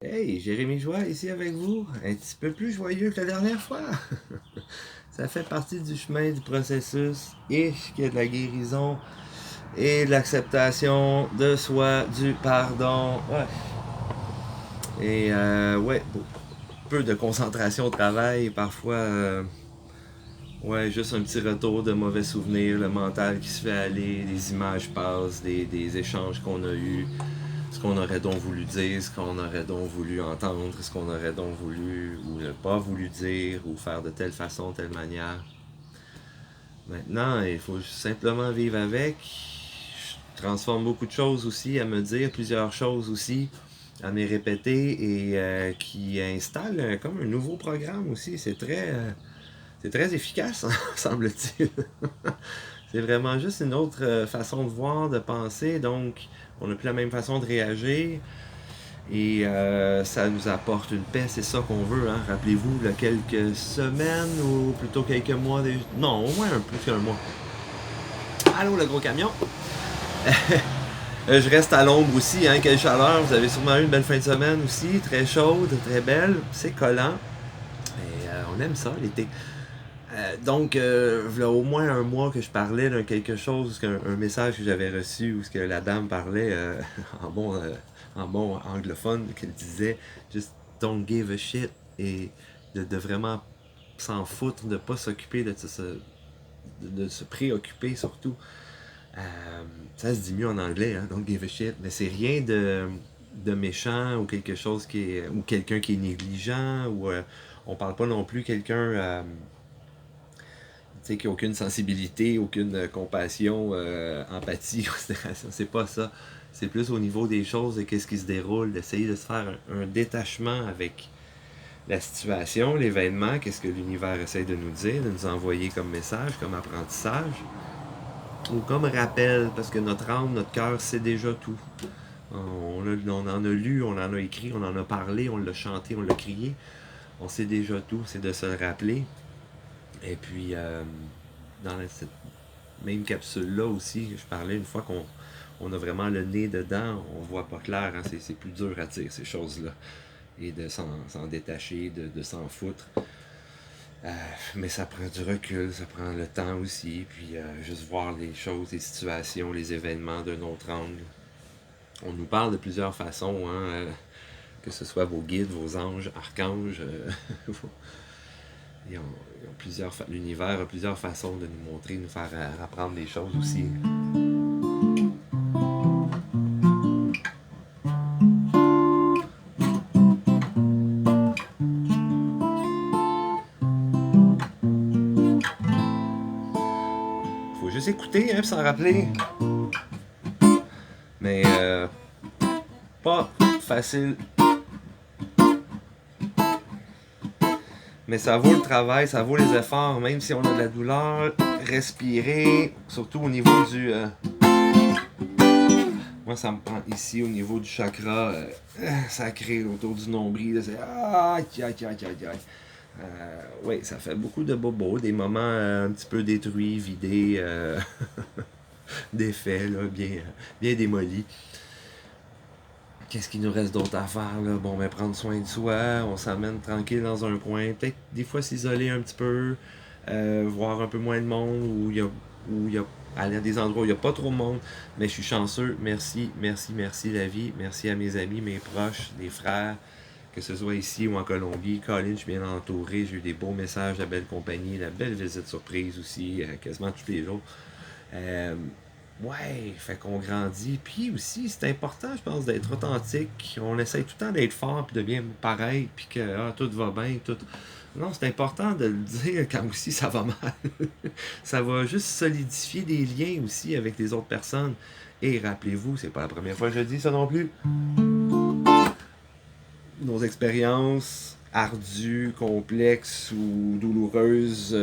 Hey, Jérémy Joie ici avec vous, un petit peu plus joyeux que la dernière fois. Ça fait partie du chemin du processus et qu'il y a de la guérison et de l'acceptation de soi, du pardon. Ouais. Et ouais, peu de concentration au travail, parfois, ouais, juste un petit retour de mauvais souvenirs, le mental qui se fait aller, les images passent, des échanges qu'on a eus, ce qu'on aurait donc voulu dire, ce qu'on aurait donc voulu entendre, ce qu'on aurait donc voulu ou ne pas voulu dire, ou faire de telle façon, telle manière. Maintenant, il faut simplement vivre avec. Je transforme beaucoup de choses aussi, à me dire plusieurs choses aussi, à me répéter et qui installe comme un nouveau programme aussi. C'est très efficace, semble-t-il. C'est vraiment juste une autre façon de voir, de penser, donc on n'a plus la même façon de réagir. Et ça nous apporte une paix, c'est ça qu'on veut. Hein? Rappelez-vous, là, quelques semaines ou plutôt quelques mois. Non, au moins un plus qu'un mois. Allô, le gros camion. Je reste à l'ombre aussi, hein, quelle chaleur. Vous avez sûrement eu une belle fin de semaine aussi, très chaude, très belle, c'est collant. Et on aime ça, l'été. Donc, il y a au moins un mois que je parlais d'un quelque chose, un message que j'avais reçu où ce que la dame parlait en bon anglophone, qu'elle disait just don't give a shit et de vraiment s'en foutre, de pas s'occuper, de se préoccuper surtout. Euh, Ça se dit mieux en anglais, hein, don't give a shit, mais c'est rien de méchant ou quelque chose ou quelqu'un qui est négligent ou on parle pas non plus quelqu'un qui n'a aucune sensibilité, aucune compassion, empathie, considération. C'est pas ça. C'est plus au niveau des choses et qu'est-ce qui se déroule, d'essayer de se faire un détachement avec la situation, l'événement, qu'est-ce que l'univers essaie de nous dire, de nous envoyer comme message, comme apprentissage, ou comme rappel, parce que notre âme, notre cœur sait déjà tout. On en a lu, on en a écrit, on en a parlé, on l'a chanté, on l'a crié. On sait déjà tout, c'est de se le rappeler. Et puis, dans cette même capsule-là aussi, je parlais une fois qu'on a vraiment le nez dedans, on voit pas clair, hein, c'est plus dur à dire ces choses-là. Et de s'en détacher, de s'en foutre. Mais ça prend du recul, ça prend le temps aussi, puis juste voir les choses, les situations, les événements d'un autre angle. On nous parle de plusieurs façons, hein, que ce soit vos guides, vos anges, archanges, l'univers a plusieurs façons de nous montrer, de nous faire apprendre des choses aussi. Faut juste écouter, hein, s'en rappeler. Mais pas facile. Mais ça vaut le travail, ça vaut les efforts, même si on a de la douleur. Respirer, surtout au niveau du... moi, ça me prend ici, au niveau du chakra sacré, autour du nombril. C'est... Aïe, aïe, aïe, aïe, aïe. Oui, ça fait beaucoup de bobos, des moments un petit peu détruits, vidés, défaits, là, bien démolis. Qu'est-ce qu'il nous reste d'autre à faire, là? Bon, ben, prendre soin de soi, on s'amène tranquille dans un coin, peut-être des fois s'isoler un petit peu, voir un peu moins de monde, où il y a aller à des endroits où il n'y a pas trop de monde, mais je suis chanceux, merci, merci, merci la vie, merci à mes amis, mes proches, les frères, que ce soit ici ou en Colombie. Colin, je suis bien entouré, j'ai eu des beaux messages, la belle compagnie, la belle visite surprise aussi, quasiment tous les jours. Euh, Ouais, fait qu'on grandit. Puis aussi, c'est important, je pense, d'être authentique. On essaye tout le temps d'être fort, puis de bien pareil, puis que tout va bien, tout. Non, c'est important de le dire quand aussi ça va mal. Ça va juste solidifier des liens aussi avec les autres personnes. Et rappelez-vous, c'est pas la première fois que je dis ça non plus. Nos expériences ardues, complexes ou douloureuses,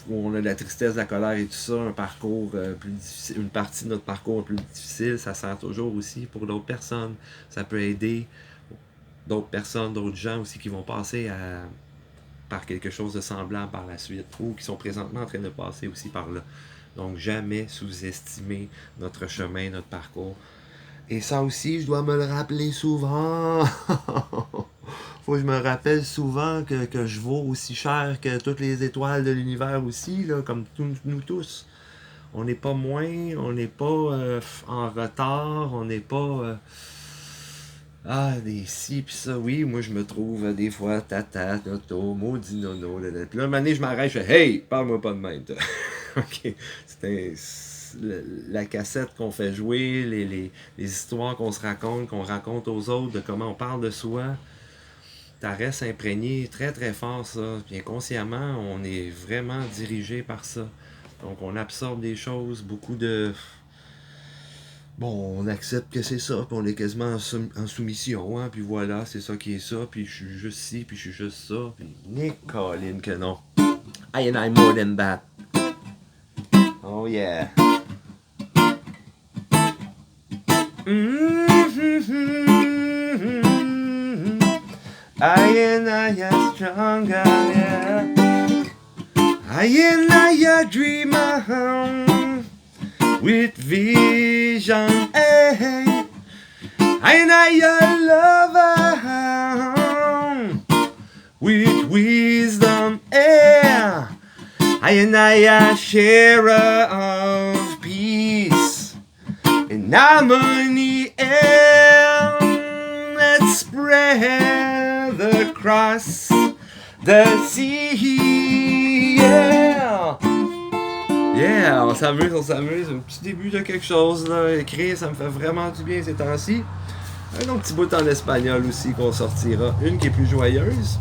où on a de la tristesse, de la colère et tout ça, un parcours plus difficile, une partie de notre parcours plus difficile, ça sert toujours aussi pour d'autres personnes. Ça peut aider d'autres personnes, d'autres gens aussi qui vont passer par quelque chose de semblant par la suite ou qui sont présentement en train de passer aussi par là. Donc jamais sous-estimer notre chemin, notre parcours. Et ça aussi, je dois me le rappeler souvent. Faut que je me rappelle souvent que je vaux aussi cher que toutes les étoiles de l'univers aussi, là, comme nous tous. On n'est pas moins, on n'est pas en retard, on n'est pas... des ci pis ça, oui, moi je me trouve des fois tata, toto, maudit nono, là. Puis là, un moment donné, je m'arrête, je fais hey, parle-moi pas de même, toi. Ok, c'était la cassette qu'on fait jouer, les histoires qu'on raconte aux autres, de comment on parle de soi. Ça reste imprégné très très fort, ça. Puis inconsciemment, on est vraiment dirigé par ça. Donc on absorbe des choses, beaucoup de... Bon, on accepte que c'est ça, puis on est quasiment en soumission, hein, puis voilà, c'est ça qui est ça, puis je suis juste ci, puis je suis juste ça, puis Nicoline que non. I and I more than that. Oh yeah. I and I are stronger, yeah. I and I are dreamer. With vision, hey, and I love with wisdom, hey, and I sharer of peace and harmony, and let's spread across the sea, yeah. Yeah, on s'amuse. Un petit début de quelque chose, là. Écrire, ça me fait vraiment du bien ces temps-ci. Un autre petit bout en espagnol aussi qu'on sortira. Une qui est plus joyeuse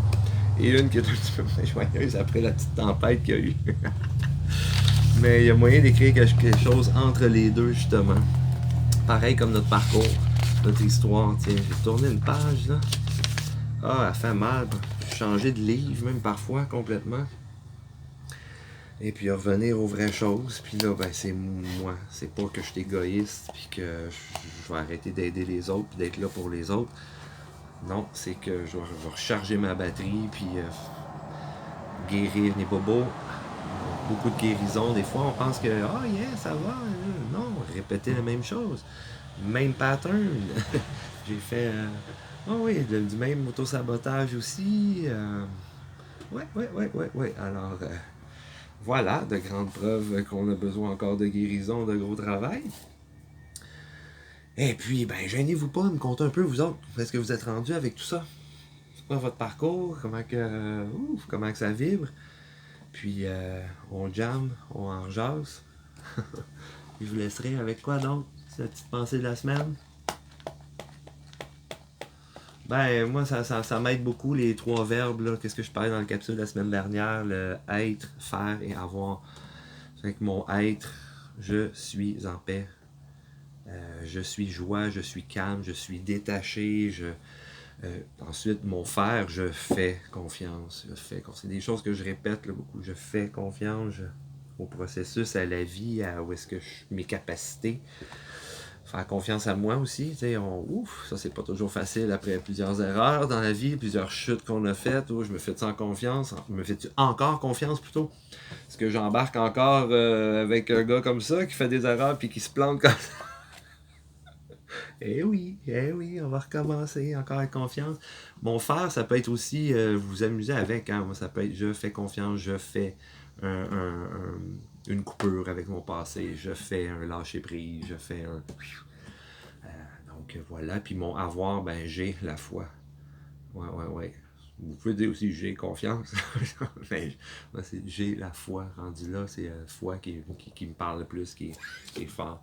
et une qui est un petit peu moins joyeuse après la petite tempête qu'il y a eu. Mais il y a moyen d'écrire quelque chose entre les deux, justement. Pareil comme notre parcours, notre histoire. Tiens, j'ai tourné une page, là. Ah, elle fait mal. J'ai changé de livre, même parfois, complètement. Et puis revenir aux vraies choses, puis là, ben c'est moi. C'est pas que je suis égoïste, puis que je vais arrêter d'aider les autres, puis d'être là pour les autres. Non, c'est que je vais recharger ma batterie, puis guérir les bobos. Beaucoup de guérison. Des fois, on pense que, ça va. Non, répéter la même chose. Même pattern. J'ai fait, du même auto-sabotage aussi. Ouais. Alors... voilà, de grandes preuves qu'on a besoin encore de guérison, de gros travail. Et puis, ben, gênez-vous pas de me conter un peu, vous autres, où est-ce que vous êtes rendus avec tout ça? C'est quoi votre parcours? Comment que ça vibre? Puis, on jam, on en jase. Je vous laisserai avec quoi donc? C'est la petite pensée de la semaine? Ben, moi, ça m'aide beaucoup, les trois verbes, là. Qu'est-ce que je parlais dans la capsule la semaine dernière? Le être, faire et avoir. Avec mon être, je suis en paix. Je suis joie, je suis calme, je suis détaché. Ensuite, mon faire, je fais confiance. C'est des choses que je répète là, beaucoup. Je fais confiance au processus, à la vie, où est-ce que mes capacités. Faire confiance à moi aussi, tu sais, ça c'est pas toujours facile après plusieurs erreurs dans la vie, plusieurs chutes qu'on a faites, je me fais-tu en confiance, me fais-tu encore confiance plutôt, est-ce que j'embarque encore avec un gars comme ça qui fait des erreurs puis qui se plante comme ça? Eh oui, on va recommencer encore avec confiance. Mon faire, ça peut être aussi vous amuser avec, hein? Moi ça peut être je fais confiance, je fais une coupure avec mon passé, je fais un lâcher prise, je fais un... donc voilà, puis mon avoir, ben j'ai la foi. Ouais. Vous pouvez dire aussi j'ai confiance. Mais moi, c'est j'ai la foi. Rendu là, c'est la foi qui me parle le plus, qui est fort.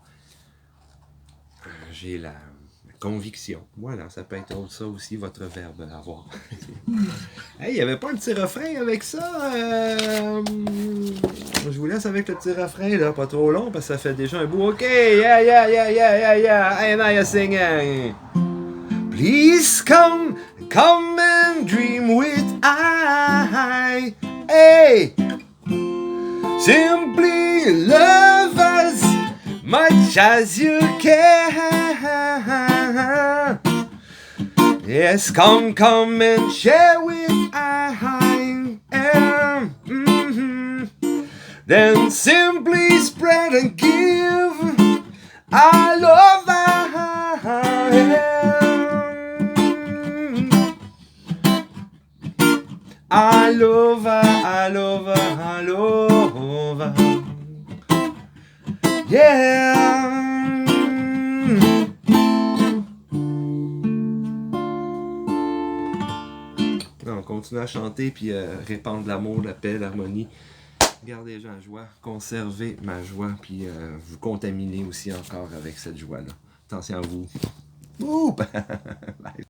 J'ai la conviction. Voilà, ça peut être autre ça aussi, votre verbe avoir. Hey, il n'y avait pas un petit refrain avec ça? Je vous laisse avec le petit refrain, là, pas trop long, parce que ça fait déjà un bout. OK, yeah, and I singing. Please come and dream with I. Hey, simply love us much as you can. Yes, come and share with I. Then simply spread and give our love. All over, all over, all over. Yeah. On continue à chanter puis répandre l'amour, la paix, l'harmonie. Garder les gens en joie, conserver ma joie, puis vous contaminer aussi encore avec cette joie-là. Attention à vous. Ouh! Bye.